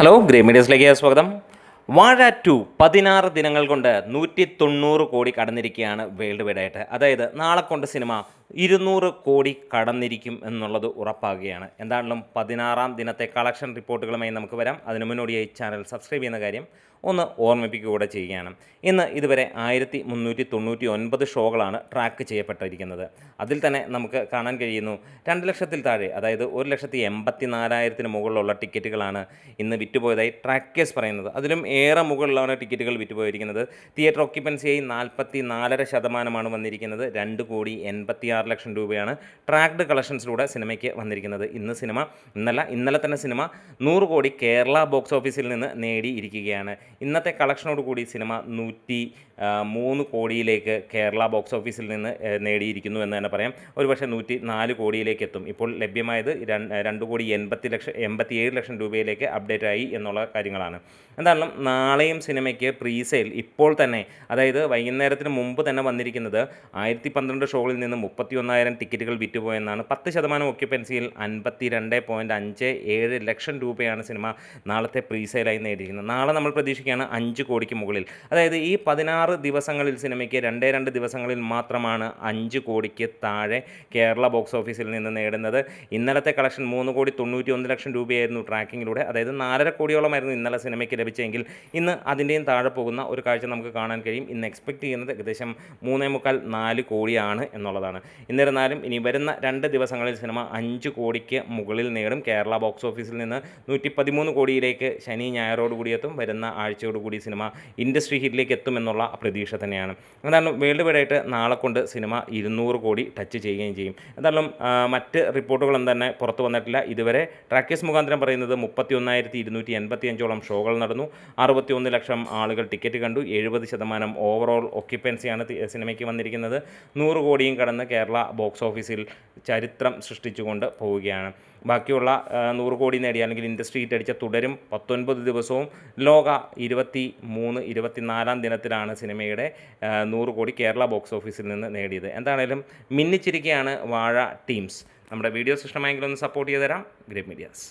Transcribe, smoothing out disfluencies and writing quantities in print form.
Hello grey മീഡിയസിലേക്ക് സ്വാഗതം. വാഴ 2 16 ദിനങ്ങൾ കൊണ്ട് 190 കോടി കടന്നിരിക്കുകയാണ് വേൾഡ് വൈഡായിട്ട്. അതായത് നാളെ കൊണ്ട് സിനിമ 200 കോടി കടന്നിരിക്കും എന്നുള്ളത് ഉറപ്പാകുകയാണ്. എന്താണെങ്കിലും 16-ാം ദിനത്തെ കളക്ഷൻ റിപ്പോർട്ടുകളുമായി നമുക്ക് വരാം. അതിനു മുന്നോടിയായി ചാനൽ സബ്സ്ക്രൈബ് ചെയ്യുന്ന കാര്യം ഒന്ന് ഓർമ്മിപ്പിക്കുക കൂടെ ചെയ്യുകയാണ്. ഇന്ന് ഇതുവരെ 1399 ഷോകളാണ് ട്രാക്ക് ചെയ്യപ്പെട്ടിരിക്കുന്നത്. അതിൽ തന്നെ നമുക്ക് കാണാൻ കഴിയുന്നു 2 ലക്ഷത്തിൽ താഴെ, അതായത് 1,84,000 മുകളിലുള്ള ടിക്കറ്റുകളാണ് ഇന്ന് വിറ്റുപോയതായി ട്രാക്കേഴ്സ് പറയുന്നത്. അതിലും ഏറെ മുകളിലാണ് ടിക്കറ്റുകൾ വിറ്റുപോയിരിക്കുന്നത്. തിയേറ്റർ ഓക്യുപ്പൻസിയായി 44.5% വന്നിരിക്കുന്നത്. 2,86,00,000 രൂപയാണ് ട്രാക്ഡ് കളക്ഷൻസിലൂടെ സിനിമയ്ക്ക് വന്നിരിക്കുന്നത്. ഇന്നലെ തന്നെ സിനിമ 100 കോടി കേരള ബോക്സ് ഓഫീസിൽ നിന്ന് നേടിയിരിക്കുകയാണ്. ഇന്നത്തെ കളക്ഷനോട് കൂടി സിനിമ 103 കോടിയിലേക്ക് കേരള ബോക്സ് ഓഫീസിൽ നിന്ന് നേടിയിരിക്കുന്നു എന്ന് തന്നെ പറയാം. ഒരുപക്ഷെ 104 കോടിയിലേക്ക് എത്തും. ഇപ്പോൾ ലഭ്യമായത് 2,87,00,000 രൂപയിലേക്ക് അപ്ഡേറ്റ് ആയി എന്നുള്ള കാര്യങ്ങളാണ്. എന്തായാലും നാളെയും സിനിമയ്ക്ക് പ്രീസെയിൽ ഇപ്പോൾ തന്നെ, അതായത് വൈകുന്നേരത്തിന് മുമ്പ് തന്നെ വന്നിരിക്കുന്നത് 1012 ഷോകളിൽ നിന്ന് 31,000 ടിക്കറ്റുകൾ വിറ്റുപോയെന്നാണ്. 10% ഓക്യുപ്പൻസിയിൽ 52.57 ലക്ഷം രൂപയാണ് സിനിമ നാളത്തെ പ്രീസെയിലായി നേടിയിരിക്കുന്നത്. നാളെ നമ്മൾ പ്രതീക്ഷിക്കുകയാണ് 5 കോടിക്ക് മുകളിൽ. അതായത് ഈ 16 ദിവസങ്ങളിൽ സിനിമയ്ക്ക് 2 ദിവസങ്ങളിൽ മാത്രമാണ് 5 കോടിക്ക് താഴെ കേരള ബോക്സ് ഓഫീസിൽ നിന്ന് നേടുന്നത്. ഇന്നലത്തെ കളക്ഷൻ 3,91,00,000 രൂപയായിരുന്നു ട്രാക്കിങ്ങിലൂടെ. അതായത് 4.5 കോടിയോളമായിരുന്നു ഇന്നലെ സിനിമയ്ക്ക് ലഭിച്ചെങ്കിൽ ഇന്ന് അതിൻ്റെയും താഴെ പോകുന്ന ഒരു കാഴ്ച നമുക്ക് കാണാൻ കഴിയും. ഇന്ന് എക്സ്പെക്റ്റ് ചെയ്യുന്നത് ഏകദേശം 3.25-4 കോടിയാണ് എന്നുള്ളതാണ്. എന്നിരുന്നാലും ഇനി വരുന്ന 2 ദിവസങ്ങളിൽ സിനിമ 5 കോടിക്ക് മുകളിൽ നേടും. കേരള ബോക്സ് ഓഫീസിൽ നിന്ന് 113 കോടിയിലേക്ക് ശനി ഞായറോട് കൂടിയെത്തും. വരുന്ന ആഴ്ചയോടുകൂടി സിനിമ ഇൻഡസ്ട്രി ഹിറ്റിലേക്ക് എത്തുമെന്നുള്ള പ്രതീക്ഷ തന്നെയാണ്. എന്തായാലും വേൾഡ് വൈഡായിട്ട് നാളെ കൊണ്ട് സിനിമ 200 കോടി ടച്ച് ചെയ്യുകയും ചെയ്യും. എന്തായാലും മറ്റ് റിപ്പോർട്ടുകളൊന്നും തന്നെ പുറത്തു വന്നിട്ടില്ല. ഇതുവരെ ട്രാക്കേഴ്സ് മുഖാന്തരം പറയുന്നത് 31,285 ഷോകൾ നടന്നു. 61 ലക്ഷം ആളുകൾ ടിക്കറ്റ് കണ്ടു. 70% ഓവറോൾ ഓക്യുപ്പൻസിയാണ് സിനിമയ്ക്ക് വന്നിരിക്കുന്നത്. 100 കോടിയും കടന്ന് കേരള ബോക്സ് ഓഫീസിൽ ചരിത്രം സൃഷ്ടിച്ചുകൊണ്ട് പോവുകയാണ്. ബാക്കിയുള്ള 100 കോടി നേടിയ അല്ലെങ്കിൽ ഇൻഡസ്ട്രി ഹിറ്റ് അടിച്ച തുടരും 19 ദിവസവും ലോക 24-ാം ദിനത്തിലാണ് സിനിമയുടെ 100 കോടി കേരള ബോക്സ് ഓഫീസിൽ നിന്ന് നേടിയത്. എന്താണേലും മിന്നിച്ചിരിക്കുകയാണ് വാഴ ടീംസ്. നമ്മുടെ വീഡിയോസ് ഇഷ്ടമായെങ്കിൽ ഒന്ന് സപ്പോർട്ട് ചെയ്ത് തരാം. Great medias.